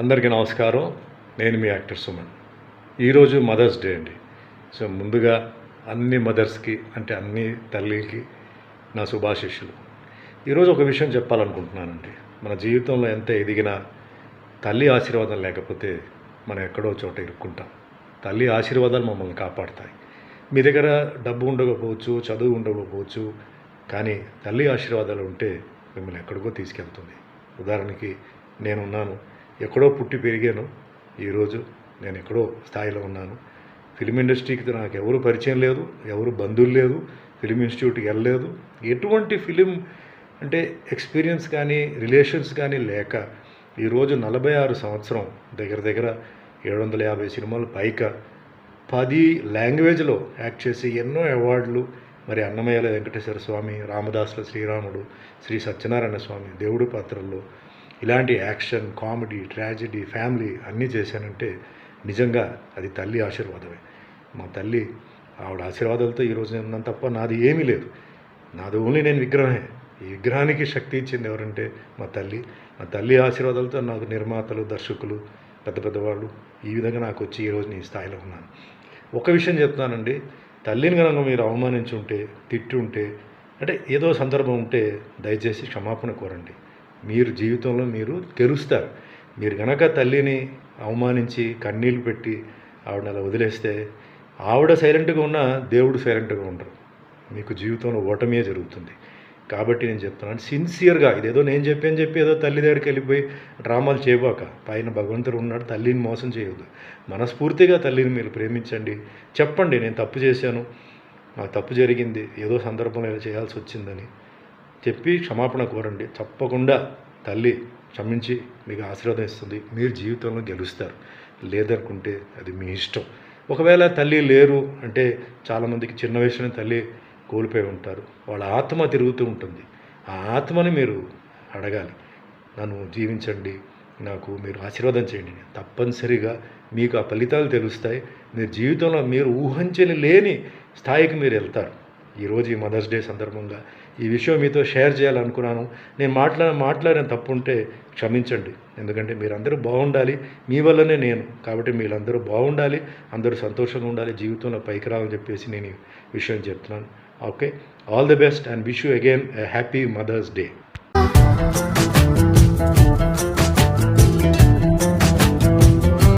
అందరికీ నమస్కారం. నేను మీ యాక్టర్ సుమన్. ఈరోజు మదర్స్ డే అండి. సో ముందుగా అన్ని మదర్స్కి అంటే అన్ని తల్లికి నా శుభాశీస్సులు. ఈరోజు ఒక విషయం చెప్పాలనుకుంటున్నానండి. మన జీవితంలో ఎంత ఎదిగినా తల్లి ఆశీర్వాదం లేకపోతే మనం ఎక్కడో చోట ఇరుక్కుంటాం. తల్లి ఆశీర్వాదాలు మమ్మల్ని కాపాడుతాయి. మీ దగ్గర డబ్బు ఉండకపోవచ్చు, చదువు ఉండకపోవచ్చు, కానీ తల్లి ఆశీర్వాదాలు ఉంటే మిమ్మల్ని ఎక్కడికో తీసుకెళ్తుంది. ఉదాహరణకి నేనున్నాను, ఎక్కడో పుట్టి పెరిగాను. ఈరోజు నేను ఎక్కడో స్థాయిలో ఉన్నాను. ఫిలిం ఇండస్ట్రీకి నాకు ఎవరు పరిచయం లేదు, ఎవరు బంధువులు లేదు, ఫిలిం ఇన్స్టిట్యూట్కి వెళ్ళలేదు. ఎటువంటి ఫిలిం అంటే ఎక్స్పీరియన్స్ కానీ రిలేషన్స్ కానీ లేక ఈరోజు 46 సంవత్సరం దగ్గర దగ్గర 750 సినిమాలు పైగా 10 లాంగ్వేజ్లో యాక్ట్ చేసి ఎన్నో అవార్డులు, మరి అన్నమయ్యల వెంకటేశ్వర స్వామి, రామదాసుల శ్రీరాముడు, శ్రీ సత్యనారాయణ స్వామి, దేవుడి పాత్రల్లో ఇలాంటి యాక్షన్, కామెడీ, ట్రాజెడీ, ఫ్యామిలీ అన్నీ చేశానంటే నిజంగా అది తల్లి ఆశీర్వాదమే. మా తల్లి ఆవిడ ఆశీర్వాదాలతో ఈరోజు నేను ఉన్నాను తప్ప నాది ఏమీ లేదు. నాది ఓన్లీ నేను విగ్రహమే. ఈ విగ్రహానికి శక్తి ఇచ్చింది ఎవరంటే మా తల్లి. మా తల్లి ఆశీర్వాదాలతో నాకు నిర్మాతలు, దర్శకులు, పెద్ద పెద్దవాళ్ళు ఈ విధంగా నాకు వచ్చి ఈరోజు నేను ఈ స్థాయిలో ఉన్నాను. ఒక విషయం చెప్తానండి, తల్లిని కనుక మీరు అవమానించి ఉంటే, తిట్టి ఉంటే, అంటే ఏదో సందర్భం ఉంటే దయచేసి క్షమాపణ కోరండి. మీరు జీవితంలో మీరు గెలుస్తారు. మీరు కనుక తల్లిని అవమానించి కన్నీళ్ళు పెట్టి ఆవిడని అలా వదిలేస్తే ఆవిడ సైలెంట్గా ఉన్నా దేవుడు సైలెంట్గా ఉండరు. మీకు జీవితంలో ఓటమే జరుగుతుంది. కాబట్టి నేను చెప్తున్నాను సిన్సియర్గా, ఇదేదో నేను చెప్పి ఏదో తల్లి దగ్గరికి వెళ్ళిపోయి డ్రామాలు చేయబాక. పైన భగవంతుడు ఉన్నాడు, తల్లిని మోసం చేయవద్దు. మనస్ఫూర్తిగా తల్లిని మీరు ప్రేమించండి. చెప్పండి, నేను తప్పు చేశాను, నాకు తప్పు జరిగింది, ఏదో సందర్భంలో ఇలా చేయాల్సి వచ్చిందని చెప్పి క్షమాపణ కోరండి. తప్పకుండా తల్లి క్షమించి మీకు ఆశీర్వాదం ఇస్తుంది. మీరు జీవితంలో గెలుస్తారు. లేదనుకుంటే అది మీ ఇష్టం. ఒకవేళ తల్లి లేరు అంటే చాలామందికి చిన్న వయసులోనే తల్లి కోల్పోయి ఉంటారు. వాళ్ళ ఆత్మ తిరుగుతూ ఉంటుంది. ఆ ఆత్మని మీరు అడగాలి, నన్ను జీవించండి, నాకు మీరు ఆశీర్వాదం చేయండి. తప్పనిసరిగా మీకు ఆ ఫలితాలు తెలుస్తాయి. మీరు జీవితంలో మీరు ఊహించని లేని స్థాయికి మీరు వెళ్తారు. ఈరోజు ఈ మదర్స్ డే సందర్భంగా ఈ విషయం మీతో షేర్ చేయాలనుకున్నాను. నేను మాట్లాడిన తప్పు ఉంటే క్షమించండి. ఎందుకంటే మీరందరూ బాగుండాలి, మీ వల్లనే నేను. కాబట్టి మీరందరూ బాగుండాలి, అందరూ సంతోషంగా ఉండాలి, జీవితంలో పైకి రావాలని చెప్పేసి నేను ఈ విషయం చెప్తున్నాను. Okay, all the best and wish you again a happy mother's day.